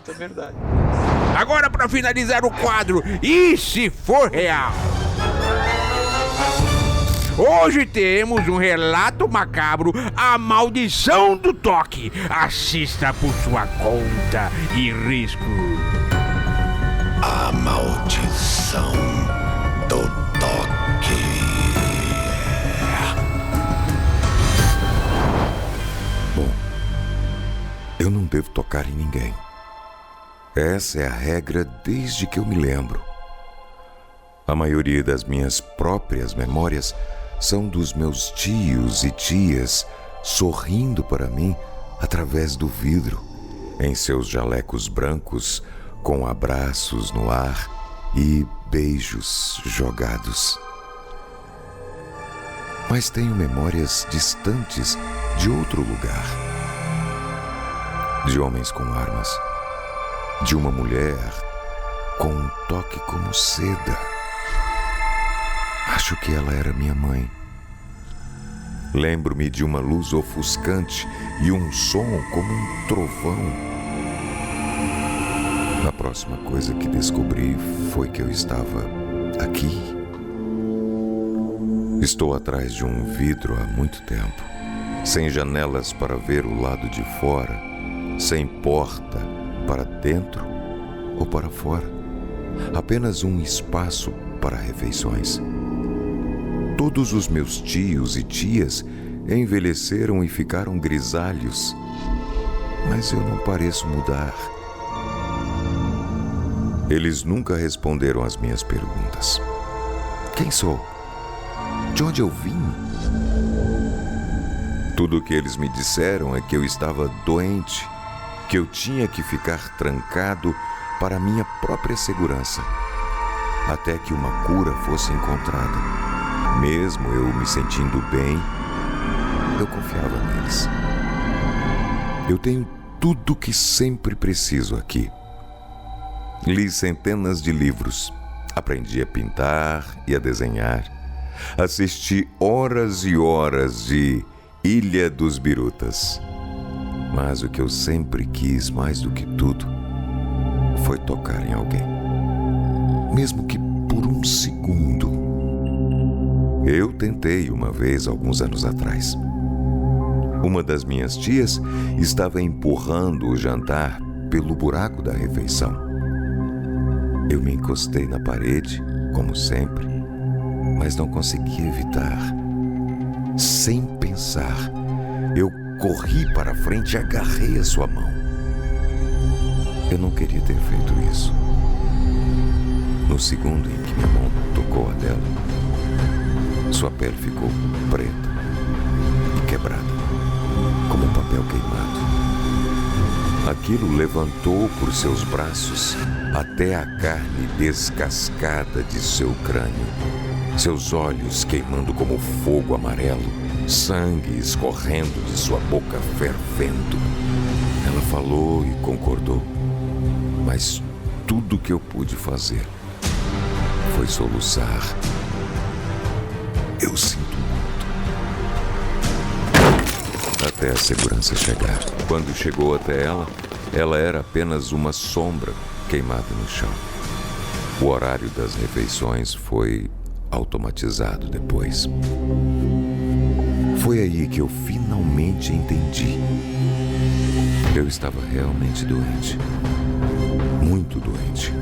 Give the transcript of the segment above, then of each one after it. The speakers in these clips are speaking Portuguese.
Isso é verdade. Agora, para finalizar o quadro, e se for real? Hoje temos um relato macabro, A Maldição do Toque. Assista por sua conta e risco. A Maldição do Toque. Bom, eu não devo tocar em ninguém. Essa é a regra desde que eu me lembro. A maioria das minhas próprias memórias são dos meus tios e tias sorrindo para mim através do vidro, em seus jalecos brancos, com abraços no ar e beijos jogados. Mas tenho memórias distantes de outro lugar. De homens com armas. De uma mulher com um toque como seda. Acho que ela era minha mãe. Lembro-me de uma luz ofuscante e um som como um trovão. A próxima coisa que descobri foi que eu estava aqui. Estou atrás de um vidro há muito tempo, sem janelas para ver o lado de fora, sem porta para dentro ou para fora. Apenas um espaço para refeições. Todos os meus tios e tias envelheceram e ficaram grisalhos, mas eu não pareço mudar. Eles nunca responderam às minhas perguntas. Quem sou? De onde eu vim? Tudo o que eles me disseram é que eu estava doente, que eu tinha que ficar trancado para minha própria segurança, até que uma cura fosse encontrada. Mesmo eu me sentindo bem, eu confiava neles. Eu tenho tudo o que sempre preciso aqui. Li centenas de livros, aprendi a pintar e a desenhar, assisti horas e horas de Ilha dos Birutas. Mas o que eu sempre quis mais do que tudo foi tocar em alguém. Mesmo que por um segundo. Eu tentei uma vez, alguns anos atrás. Uma das minhas tias estava empurrando o jantar pelo buraco da refeição. Eu me encostei na parede, como sempre, mas não consegui evitar. Sem pensar, eu corri para frente e agarrei a sua mão. Eu não queria ter feito isso. No segundo em que minha mão tocou a dela, sua pele ficou preta e quebrada, como um papel queimado. Aquilo levantou por seus braços até a carne descascada de seu crânio, seus olhos queimando como fogo amarelo, sangue escorrendo de sua boca fervendo. Ela falou e concordou, mas tudo o que eu pude fazer foi soluçar. Eu sinto muito. Até a segurança chegar. Quando chegou até ela era apenas uma sombra queimada no chão. O horário das refeições foi automatizado depois. Foi aí que eu finalmente entendi. Eu estava realmente doente. Muito doente.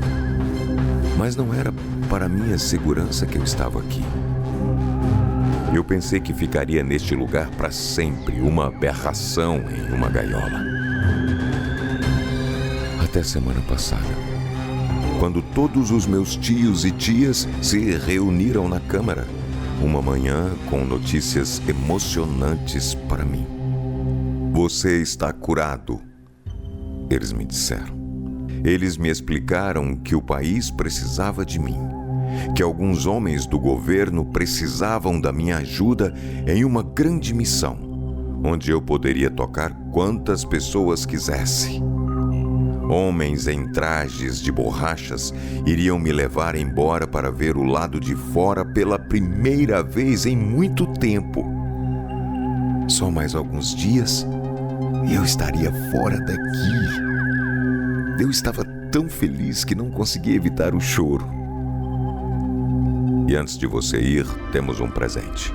Mas não era para minha segurança que eu estava aqui. Eu pensei que ficaria neste lugar para sempre, uma aberração em uma gaiola. Até semana passada, quando todos os meus tios e tias se reuniram na Câmara, uma manhã com notícias emocionantes para mim. Você está curado, eles me disseram. Eles me explicaram que o país precisava de mim, que alguns homens do governo precisavam da minha ajuda em uma grande missão, onde eu poderia tocar quantas pessoas quisesse. Homens em trajes de borrachas iriam me levar embora para ver o lado de fora pela primeira vez em muito tempo. Só mais alguns dias e eu estaria fora daqui. Eu estava tão feliz que não conseguia evitar o choro. E antes de você ir, temos um presente,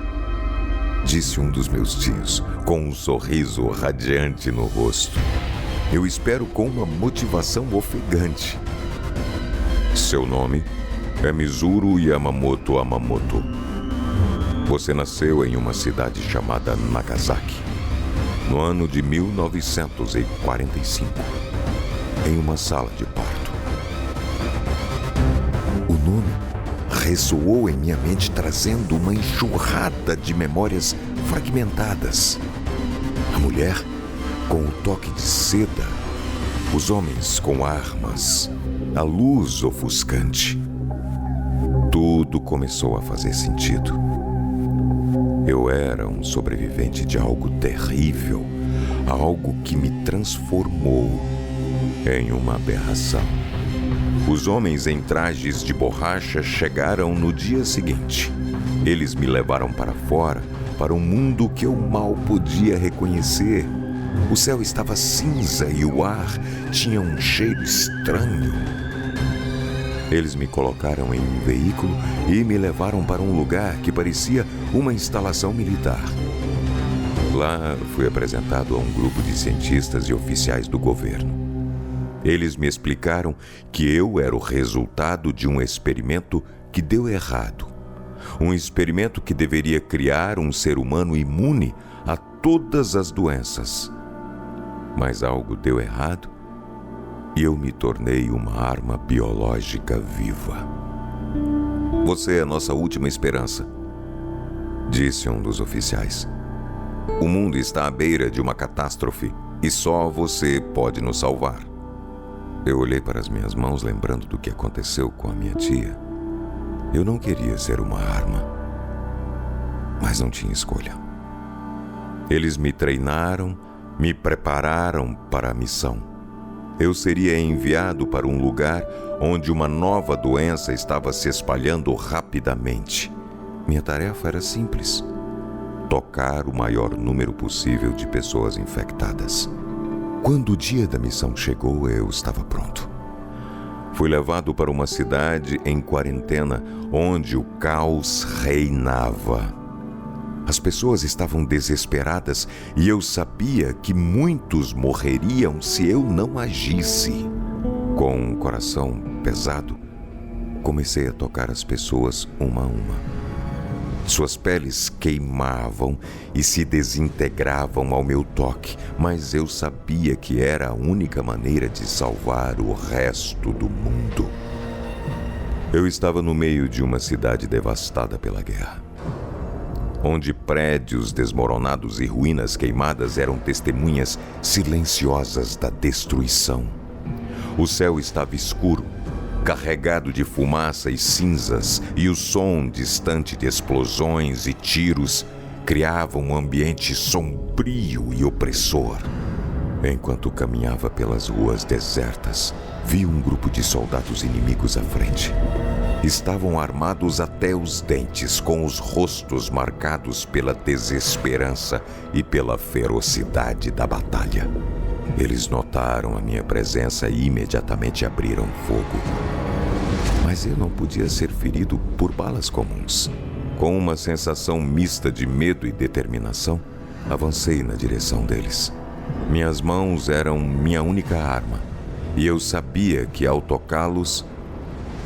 disse um dos meus tios, com um sorriso radiante no rosto. Eu espero com uma motivação ofegante. Seu nome é Mizuru Yamamoto Amamoto. Você nasceu em uma cidade chamada Nagasaki, no ano de 1945, em uma sala de parto. O nome ressoou em minha mente, trazendo uma enxurrada de memórias fragmentadas. A mulher com o toque de seda, os homens com armas, a luz ofuscante. Tudo começou a fazer sentido. Eu era um sobrevivente de algo terrível, algo que me transformou em uma aberração. Os homens em trajes de borracha chegaram no dia seguinte. Eles me levaram para fora, para um mundo que eu mal podia reconhecer. O céu estava cinza e o ar tinha um cheiro estranho. Eles me colocaram em um veículo e me levaram para um lugar que parecia uma instalação militar. Lá fui apresentado a um grupo de cientistas e oficiais do governo. Eles me explicaram que eu era o resultado de um experimento que deu errado. Um experimento que deveria criar um ser humano imune a todas as doenças. Mas algo deu errado e eu me tornei uma arma biológica viva. Você é a nossa última esperança, disse um dos oficiais. O mundo está à beira de uma catástrofe e só você pode nos salvar. Eu olhei para as minhas mãos, lembrando do que aconteceu com a minha tia. Eu não queria ser uma arma, mas não tinha escolha. Eles me treinaram, me prepararam para a missão. Eu seria enviado para um lugar onde uma nova doença estava se espalhando rapidamente. Minha tarefa era simples: tocar o maior número possível de pessoas infectadas. Quando o dia da missão chegou, eu estava pronto. Fui levado para uma cidade em quarentena, onde o caos reinava. As pessoas estavam desesperadas e eu sabia que muitos morreriam se eu não agisse. Com um coração pesado, comecei a tocar as pessoas uma a uma. Suas peles queimavam e se desintegravam ao meu toque, mas eu sabia que era a única maneira de salvar o resto do mundo. Eu estava no meio de uma cidade devastada pela guerra, onde prédios desmoronados e ruínas queimadas eram testemunhas silenciosas da destruição. O céu estava escuro, carregado de fumaça e cinzas, e o som distante de explosões e tiros criava um ambiente sombrio e opressor. Enquanto caminhava pelas ruas desertas, vi um grupo de soldados inimigos à frente. Estavam armados até os dentes, com os rostos marcados pela desesperança e pela ferocidade da batalha. Eles notaram a minha presença e imediatamente abriram fogo. Mas eu não podia ser ferido por balas comuns. Com uma sensação mista de medo e determinação, avancei na direção deles. Minhas mãos eram minha única arma, e eu sabia que ao tocá-los,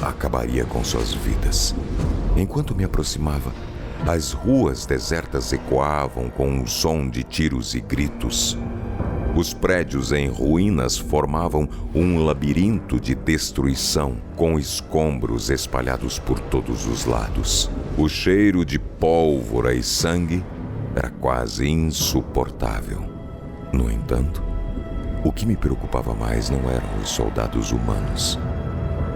acabaria com suas vidas. Enquanto me aproximava, as ruas desertas ecoavam com um som de tiros e gritos. Os prédios em ruínas formavam um labirinto de destruição, com escombros espalhados por todos os lados. O cheiro de pólvora e sangue era quase insuportável. No entanto, o que me preocupava mais não eram os soldados humanos,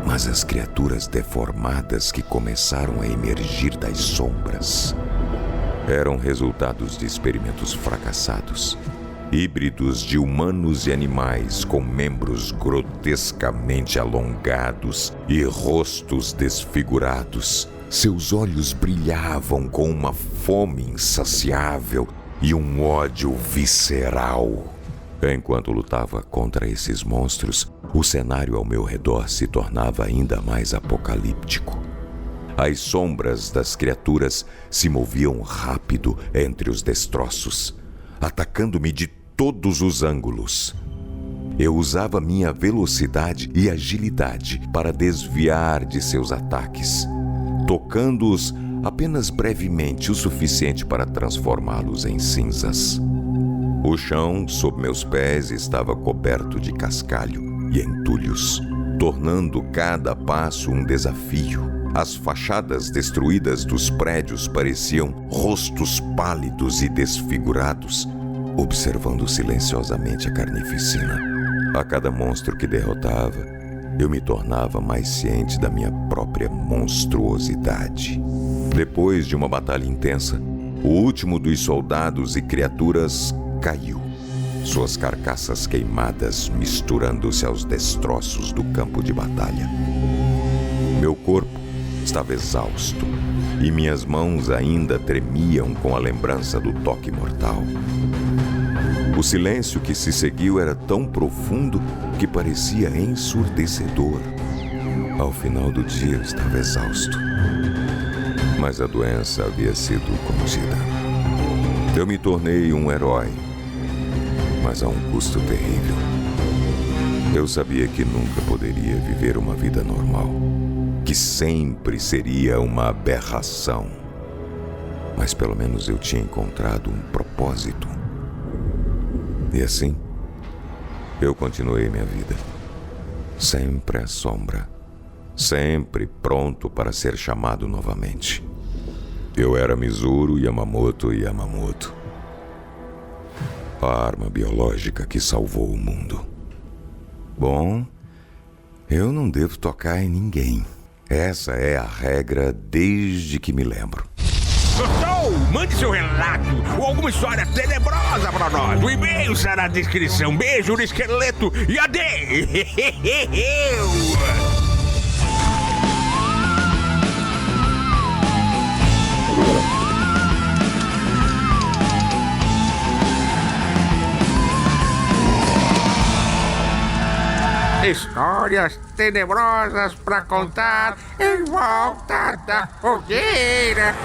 mas as criaturas deformadas que começaram a emergir das sombras. Eram resultados de experimentos fracassados. Híbridos de humanos e animais com membros grotescamente alongados e rostos desfigurados. Seus olhos brilhavam com uma fome insaciável e um ódio visceral. Enquanto lutava contra esses monstros, o cenário ao meu redor se tornava ainda mais apocalíptico. As sombras das criaturas se moviam rápido entre os destroços, atacando-me de todos os ângulos. Eu usava minha velocidade e agilidade para desviar de seus ataques, tocando-os apenas brevemente o suficiente para transformá-los em cinzas. O chão sob meus pés estava coberto de cascalho e entulhos, tornando cada passo um desafio. As fachadas destruídas dos prédios pareciam rostos pálidos e desfigurados, observando silenciosamente a carnificina. A cada monstro que derrotava, eu me tornava mais ciente da minha própria monstruosidade. Depois de uma batalha intensa, o último dos soldados e criaturas caiu, suas carcaças queimadas misturando-se aos destroços do campo de batalha. Meu corpo estava exausto e minhas mãos ainda tremiam com a lembrança do toque mortal. O silêncio que se seguiu era tão profundo que parecia ensurdecedor. Ao final do dia eu estava exausto, mas a doença havia sido contida. Eu me tornei um herói, mas a um custo terrível. Eu sabia que nunca poderia viver uma vida normal, que sempre seria uma aberração. Mas pelo menos eu tinha encontrado um propósito. E assim, eu continuei minha vida. Sempre à sombra, sempre pronto para ser chamado novamente. Eu era Mizuru Yamamoto Yamamoto, a arma biológica que salvou o mundo. Bom, eu não devo tocar em ninguém. Essa é a regra desde que me lembro. Gostou? Mande seu relato ou alguma história tenebrosa pra nós. O e-mail está na descrição. Beijo no esqueleto e adeus! Histórias tenebrosas pra contar em volta da fogueira.